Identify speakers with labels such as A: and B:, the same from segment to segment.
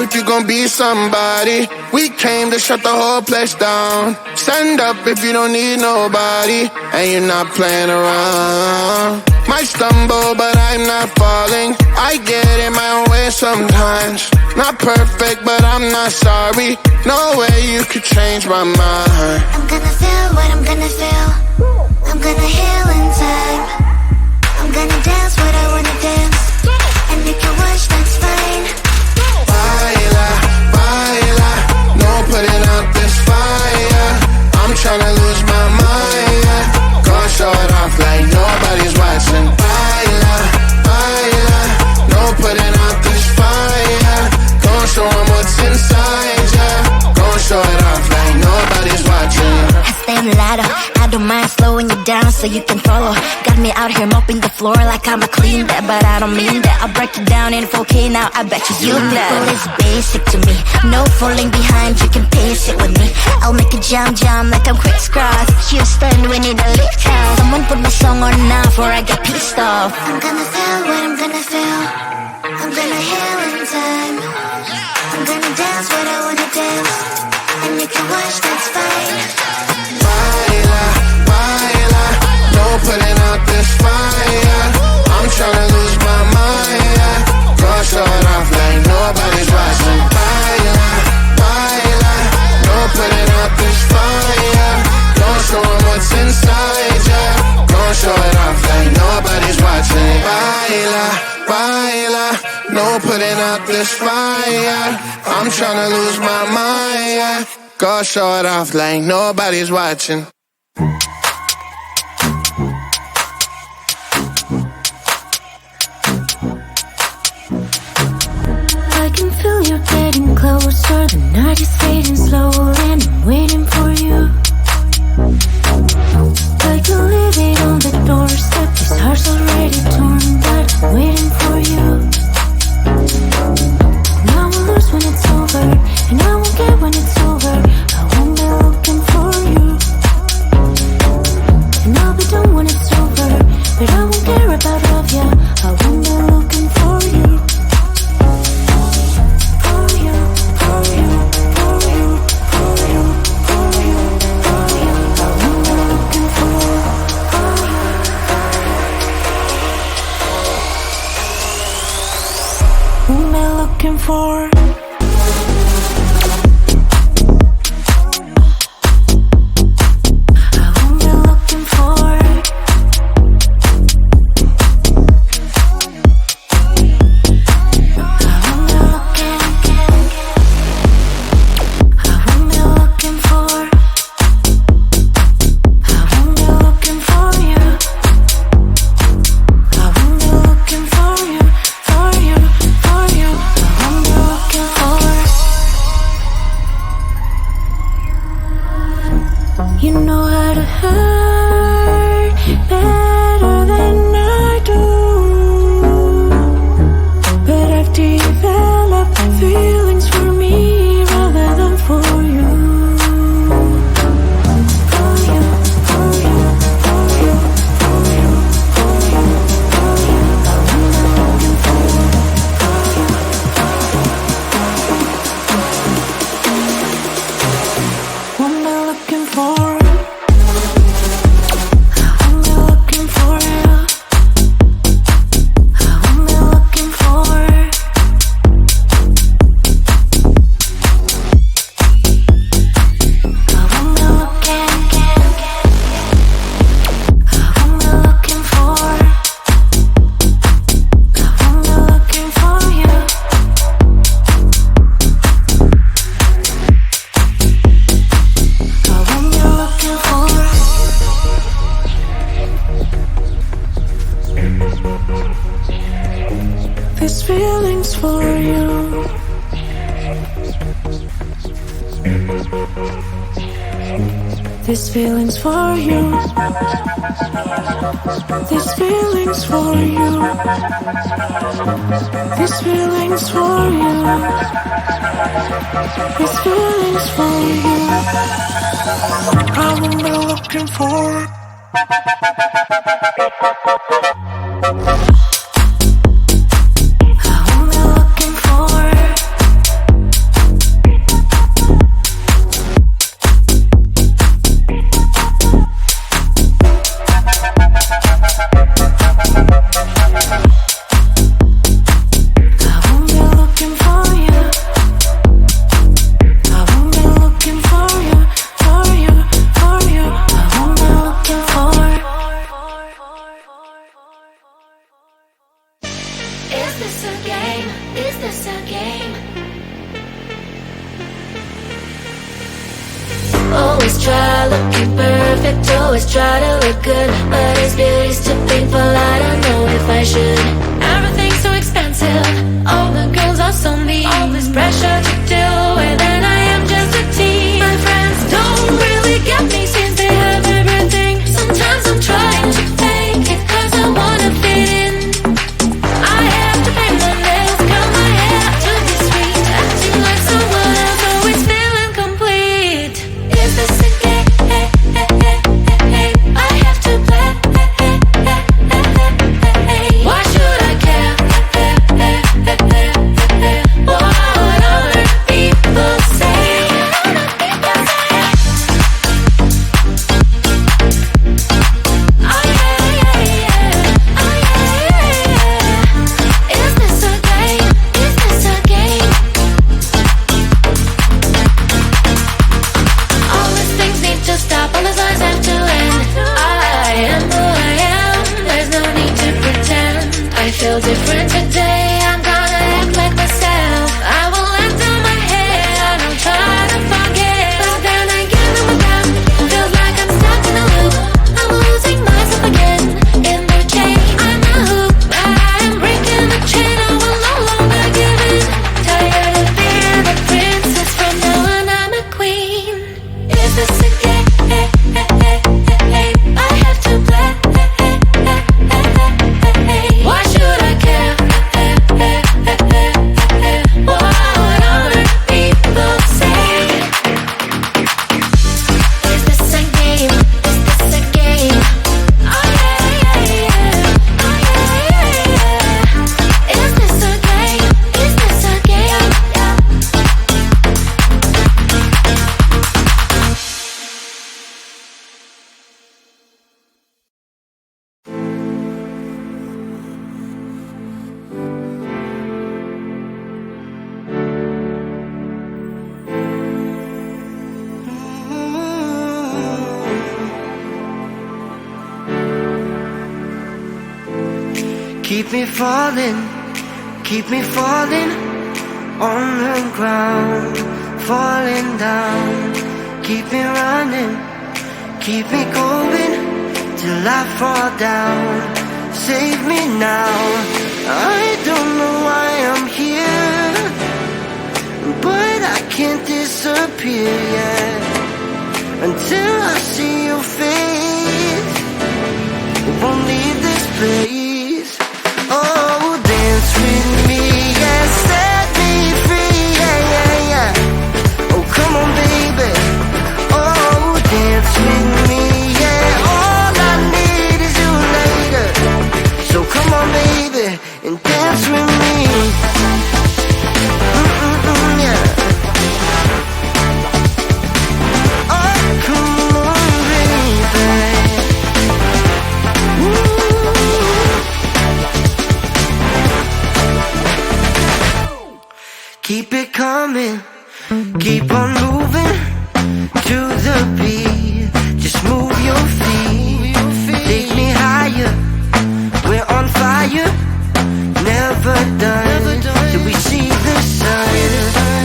A: if you gon' be somebody. We came to shut the whole place down. Stand up if you don't need nobody, and you're not playing around. Might stumble, but I'm not falling. I get in my own way sometimes. Not perfect, but I'm not sorry. No way you could change my mind.
B: I'm gonna feel what I'm gonna feel. I'm gonna heal in time. I'm gonna dance what I wanna dance. And if you watch, that's fine.
A: Baila, baila, no putting out this fire. I'm tryna lose my mind, yeah. Gonna show it off like nobody's watching. Baila, baila, no putting out this fire. Gonna show 'em what's inside, yeah. Gonna show it off like nobody's watching.
B: I stay mulatto, I don't mind slowing you down so you can follow. Got me out here mopping the floor like I'm a clean that, but I don't mean that. I'll break it down in 4K now, I bet you know. It's basic to me, no falling behind, you can pace it with me. I'll make a jump like I'm crisscross. Houston, we need a lift house. Someone put my song on now before I get pissed off. I'm gonna feel what I'm gonna feel. I'm gonna heal in time. I'm gonna dance what I wanna dance. And if you watch, that's fine.
A: Baila, baila, no putting out this fire. I'm tryna lose my mind, yeah. Gonna show it off like nobody's watching. Baila, baila, no putting out this fire. Gonna show 'em what's inside, yeah. Gonna show it off like nobody's watching. Baila, baila, no putting out this fire. I'm tryna lose my mind, yeah. Go show it off like nobody's watching.
B: I can feel you getting closer. The night is fading slower and I'm waiting for you. I can leave it on the doorstep. This heart's already torn, but I'm waiting for you. Now I will lose when it's over, and I won't get when it's over. I won't be looking for you, and I'll be done when it's over. But I won't care about love, yeah. I won't be looking for you. For you, for you, for you, for you, for you, for you. I won't be looking for you. Who am I looking for? You know how to hurt better than I do, but I've developed feelings for me rather than for you. For you, for you, for you, for you, for you, for you. I'm looking for you. What am I looking for? This feeling's for you. This feeling's for you. This feeling's for you. This feeling's for you. This feeling's for you. I will be looking for. Always try looking perfect, always try to look good, but his beauty's too painful, I don't know if I should. Everything's so expensive, all the girls are so mean, all this pressure to deal with, and I am just a teen. My friends don't really get me since they have everything. Sometimes I'm trying to fake it cause I wanna fit in. I have to paint my nails, curl my hair to be sweet, acting like someone else, always feeling complete. Is this a game? I have to play. Why should I care? What other people say? Oh yeah. Is this a game? Is this a game? All these things need to stop, all these lies have to end. I am who I am, there's no need to pretend. I feel different today, I'm gonna act like myself. I will let down my head, I don't try to forget. But then again, I'm back, feels like I'm stuck in a loop. I'm losing myself again, in the chain. I'm a hoop, I'm breaking the chain, I will no longer give in. Tired of being a princess, from now on I'm a queen. Is this a game? I have to play. Why should I care? What other people say? Is this a game? Is this a game? Oh yeah. Is this a game? Is this a game?
C: Keep me falling on the ground, falling down. Keep me running, keep me going till I fall down. Save me now, I don't know why I'm here, but I can't disappear yet until I see your face. Won't leave this place. Oh, dance with me, yeah, set me free, yeah. Oh, come on, baby. Oh, dance with me, yeah. All I need is you later. So come on, baby, and dance with me. Yeah. Oh, come on, baby. Keep it coming, keep on moving to the beat. Just move your feet, take me higher. We're on fire, never done till we see the sun.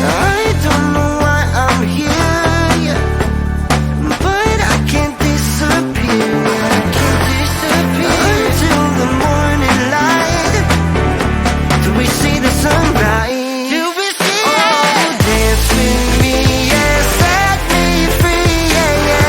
C: I don't know why I'm here, but I can't disappear. Until the morning light, till we see the sunrise. Dance with me, yeah, set me free, yeah.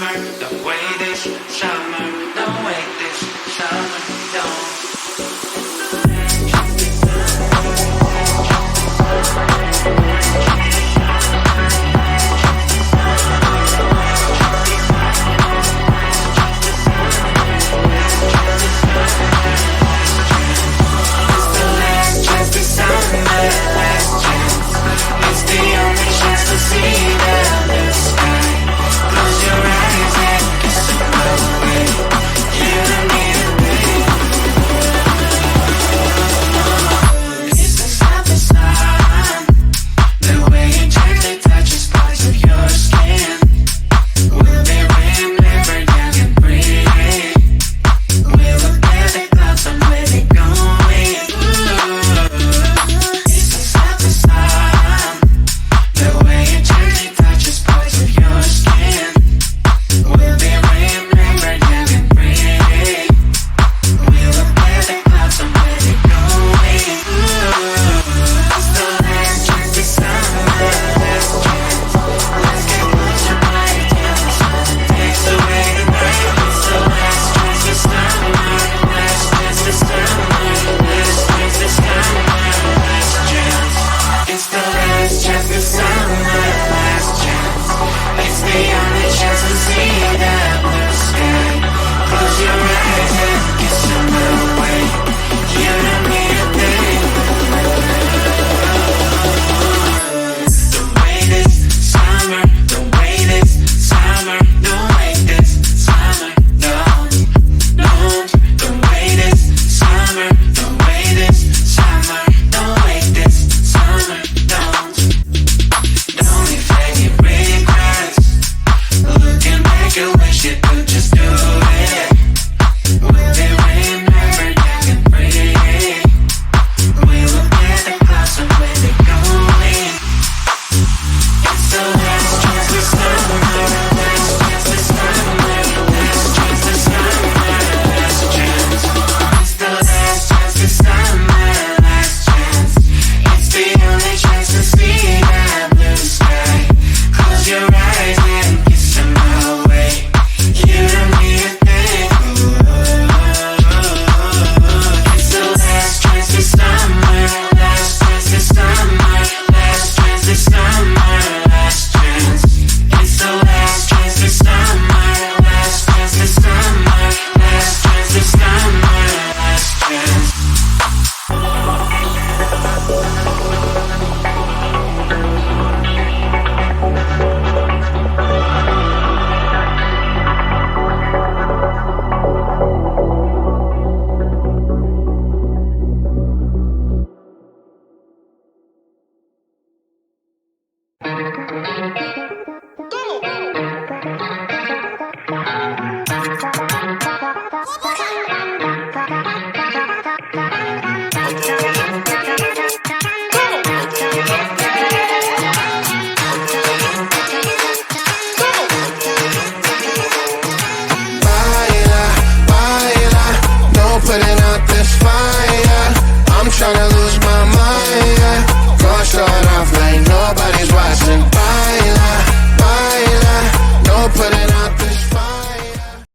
D: summer, the way this summer